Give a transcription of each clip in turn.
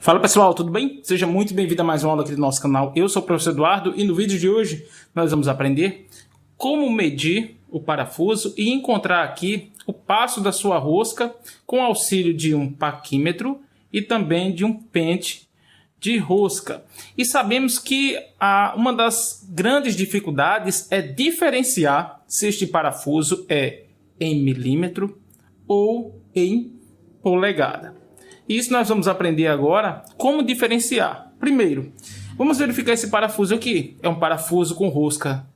Fala pessoal, tudo bem? Seja muito bem-vindo a mais uma aula aqui do nosso canal. Eu sou o professor Eduardo e no vídeo de hoje nós vamos aprender como medir o parafuso e encontrar aqui o passo da sua rosca com auxílio de um paquímetro e também de um pente de rosca. E sabemos que uma das grandes dificuldades é diferenciar se este parafuso é em milímetro ou em polegada. Isso nós vamos aprender agora como diferenciar. Primeiro, vamos verificar esse parafuso aqui. É um parafuso com rosca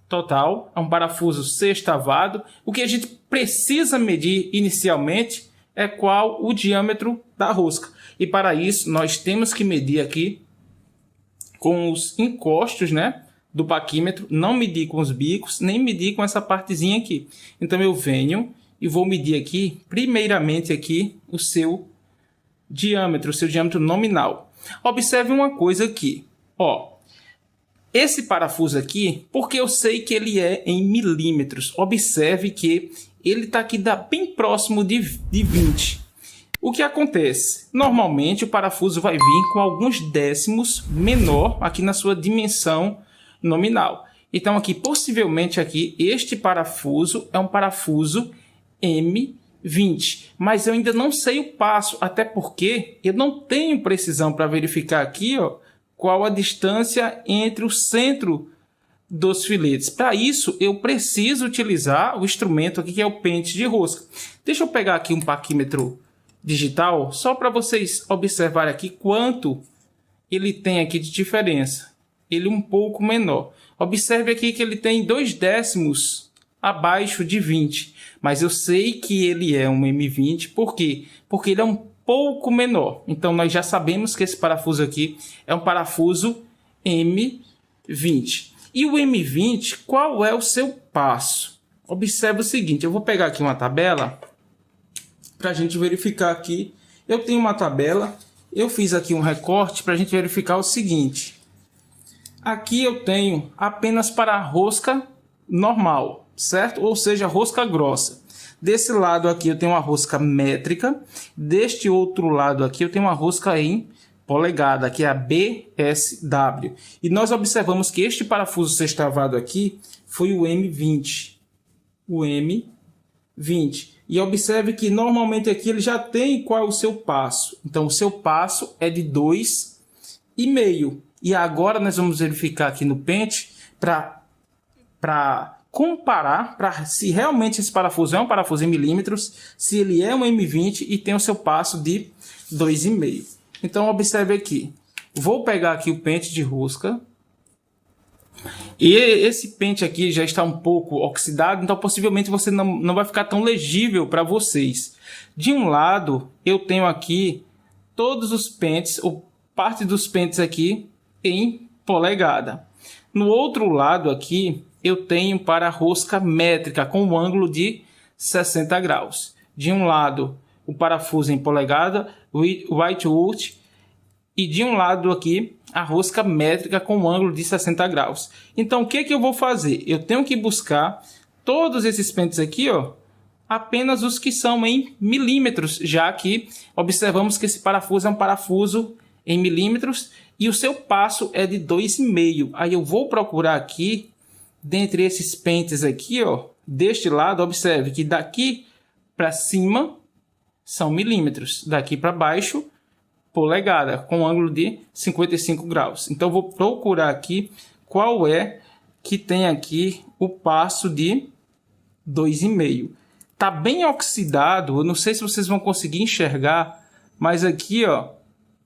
total, é um parafuso sextavado. O que a gente precisa medir inicialmente é qual o diâmetro da rosca. E para isso nós temos que medir aqui com os encostos, né, do paquímetro, não medir com os bicos, nem medir com essa partezinha aqui. Então eu venho e vou medir aqui, primeiramente aqui, o seu diâmetro nominal. Observe uma coisa aqui, ó. Esse parafuso aqui, porque eu sei que ele é em milímetros, observe que ele está aqui bem próximo de 20. O que acontece? Normalmente o parafuso vai vir com alguns décimos menor aqui na sua dimensão nominal. Então aqui, possivelmente aqui, este parafuso é um parafuso M20, mas eu ainda não sei o passo, até porque eu não tenho precisão para verificar aqui, ó, qual a distância entre o centro dos filetes. Para isso, eu preciso utilizar o instrumento aqui que é o pente de rosca. Deixa eu pegar aqui um paquímetro digital, só para vocês observarem aqui quanto ele tem aqui de diferença. Ele é um pouco menor. Observe aqui que ele tem 2 décimos abaixo de 20. Mas eu sei que ele é um M20, por quê? Porque ele é um pouco menor. Então, nós já sabemos que esse parafuso aqui é um parafuso M20. E o M20, qual é o seu passo? Observe o seguinte, eu vou pegar aqui uma tabela para a gente verificar aqui. Eu tenho uma tabela, eu fiz aqui um recorte para a gente verificar o seguinte. Aqui eu tenho apenas para a rosca normal, certo? Ou seja, rosca grossa. Desse lado aqui eu tenho uma rosca métrica. Deste outro lado aqui eu tenho uma rosca em polegada, que é a BSW. E nós observamos que este parafuso sextavado aqui foi o M20. O M20. E observe que normalmente aqui ele já tem qual é o seu passo. Então o seu passo é de 2,5. E agora nós vamos verificar aqui no pente para comparar, para se realmente esse parafuso é um parafuso em milímetros, se ele é um M20 e tem o seu passo de 2,5. Então observe aqui, vou pegar aqui o pente de rosca, e esse pente aqui já está um pouco oxidado, então possivelmente você não vai ficar tão legível para vocês. De um lado eu tenho aqui todos os pentes, ou parte dos pentes aqui em polegada. No outro lado aqui eu tenho para a rosca métrica com um ângulo de 60 graus. De um lado o parafuso em polegada, Whitewood, e de um lado aqui a rosca métrica com um ângulo de 60 graus. Então o que eu vou fazer? Eu tenho que buscar todos esses pentes aqui, ó, apenas os que são em milímetros, já que observamos que esse parafuso é um parafuso em milímetros e o seu passo é de 2,5. Aí eu vou procurar aqui, dentre esses pentes aqui, ó, deste lado, observe que daqui para cima são milímetros, daqui para baixo, polegada, com um ângulo de 55 graus. Então, eu vou procurar aqui qual é que tem aqui o passo de 2,5. Tá bem oxidado, eu não sei se vocês vão conseguir enxergar, mas aqui, ó,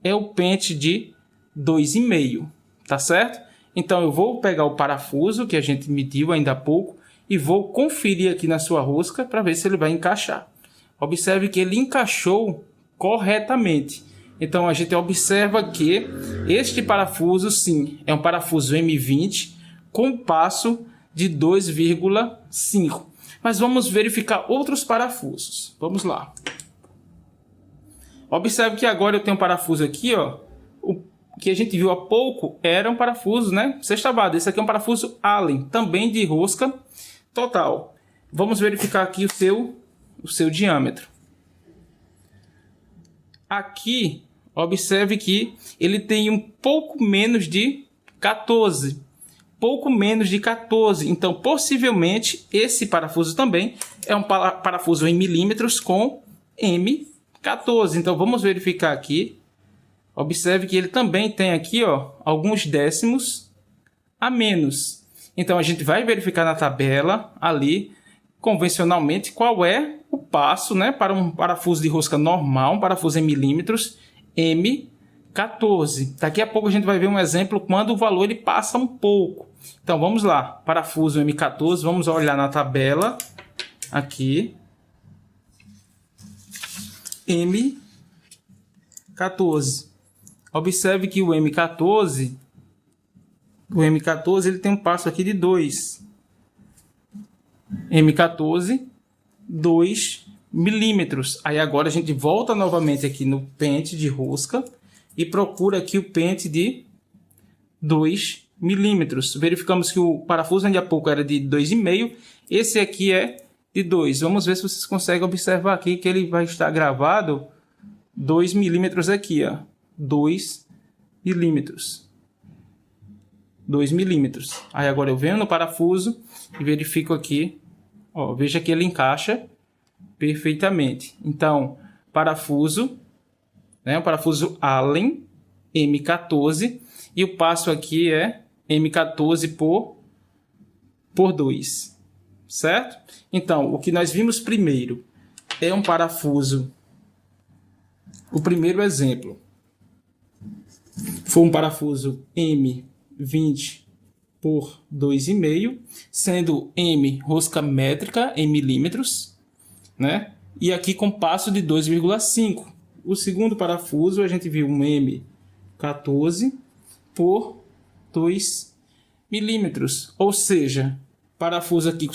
é o pente de 2,5, tá certo? Então eu vou pegar o parafuso que a gente mediu ainda há pouco e vou conferir aqui na sua rosca para ver se ele vai encaixar. Observe que ele encaixou corretamente. Então a gente observa que este parafuso sim é um parafuso M20 com passo de 2,5. Mas vamos verificar outros parafusos. Vamos lá. Observe que agora eu tenho um parafuso aqui, ó, o que a gente viu há pouco era um parafuso, né, sextavado. Esse aqui é um parafuso Allen, também de rosca total. Vamos verificar aqui o seu diâmetro. Aqui Observe que ele tem um pouco menos de 14. Pouco menos de 14. Então, possivelmente, esse parafuso também é um parafuso em milímetros com M14. Então, vamos verificar aqui. Observe que ele também tem aqui, ó, alguns décimos a menos. Então, a gente vai verificar na tabela ali, convencionalmente, qual é o passo, né, para um parafuso de rosca normal, um parafuso em milímetros, M14. Daqui a pouco a gente vai ver um exemplo quando o valor ele passa um pouco. Então, vamos lá. Parafuso M14, vamos olhar na tabela aqui. M14. Observe que o M14 ele tem um passo aqui de 2. M14, 2 milímetros. Aí agora a gente volta novamente aqui no pente de rosca e procura aqui o pente de 2 milímetros. Verificamos que o parafuso ainda há pouco era de 2,5. Esse aqui é de 2. Vamos ver se vocês conseguem observar aqui que ele vai estar gravado 2 milímetros aqui, ó. 2 milímetros. 2 milímetros. Aí agora eu venho no parafuso e verifico aqui. Ó, veja que ele encaixa perfeitamente. Então, parafuso, né, o parafuso Allen M14 e o passo aqui é M14 por 2, certo? Então, o que nós vimos primeiro é um parafuso. O primeiro exemplo foi um parafuso M20 por 2,5, sendo M rosca métrica em milímetros, né? E aqui com passo de 2,5. O segundo parafuso a gente viu um M14 por 2 milímetros, ou seja, parafuso aqui com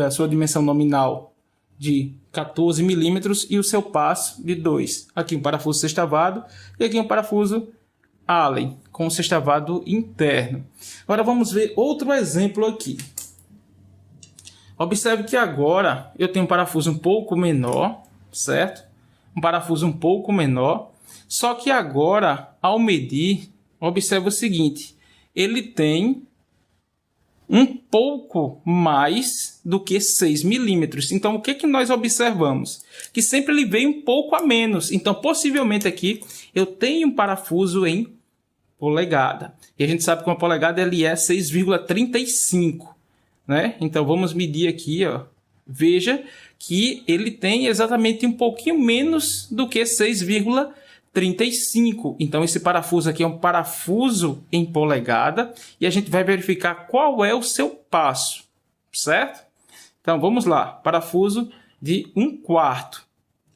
a sua dimensão nominal de 14 milímetros e o seu passo de 2. Aqui um parafuso sextavado e aqui um parafuso Allen com sextavado interno. Agora vamos ver outro exemplo aqui. Observe que agora eu tenho um parafuso um pouco menor, certo? Um parafuso um pouco menor. Só que agora, ao medir, observe o seguinte. Ele tem um pouco mais do que 6 milímetros. Então, o que nós observamos? Que sempre ele veio um pouco a menos. Então, possivelmente aqui, eu tenho um parafuso em polegada. E a gente sabe que uma polegada ele é 6,35. Né? Então, vamos medir aqui. Ó. Veja que ele tem exatamente um pouquinho menos do que 6,35. Então, esse parafuso aqui é um parafuso em polegada e a gente vai verificar qual é o seu passo, certo? Então, vamos lá. Parafuso de 1/4.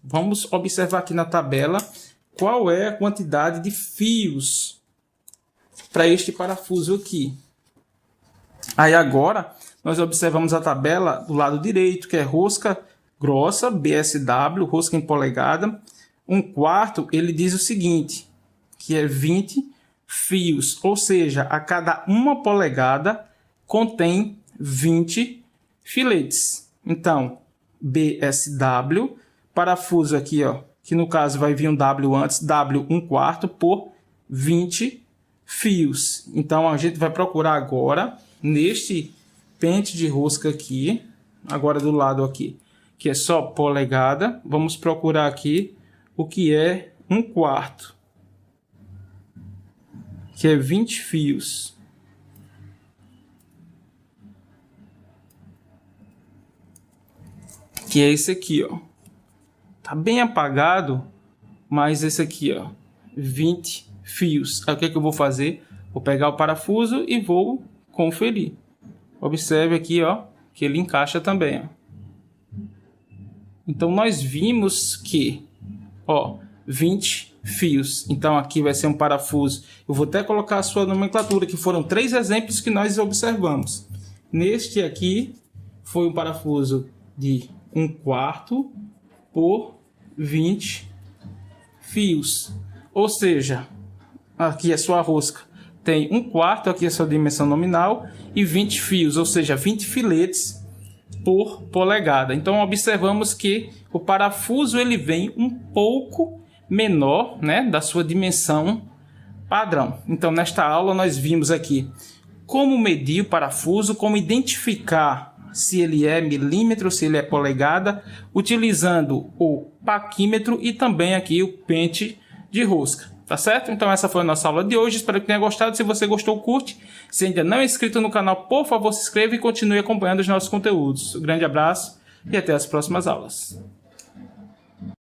Vamos observar aqui na tabela qual é a quantidade de fios para este parafuso aqui. Aí agora, nós observamos a tabela do lado direito, que é rosca grossa, BSW, rosca em polegada. 1/4, ele diz o seguinte, que é 20 fios, ou seja, a cada 1 polegada contém 20 filetes. Então, BSW, parafuso aqui, ó, que no caso vai vir um W antes, W 1/4 por 20 fios. Então, a gente vai procurar agora, neste pente de rosca aqui, agora do lado aqui, que é só polegada, vamos procurar aqui o que é 1/4, que é 20 fios. Que é esse aqui, ó. Tá bem apagado, mas esse aqui, ó, 20 fios. Aí o que é que eu vou fazer? Vou pegar o parafuso e vou conferir. Observe aqui, ó, que ele encaixa também, ó. Então nós vimos que, ó, 20 fios. Então aqui vai ser um parafuso. Eu vou até colocar a sua nomenclatura, que foram 3 exemplos que nós observamos. Neste aqui foi um parafuso de 1/4 por 20 fios. Ou seja, aqui a sua rosca tem 1/4, aqui a sua dimensão nominal, e 20 fios, ou seja, 20 filetes por polegada. Então observamos que o parafuso ele vem um pouco menor, né, da sua dimensão padrão. Então, nesta aula nós vimos aqui como medir o parafuso, como identificar se ele é milímetro, se ele é polegada, utilizando o paquímetro e também aqui o pente de rosca, tá certo? Então essa foi a nossa aula de hoje, espero que tenha gostado. Se você gostou, curte. Se ainda não é inscrito no canal, por favor se inscreva e continue acompanhando os nossos conteúdos. Um grande abraço e até as próximas aulas.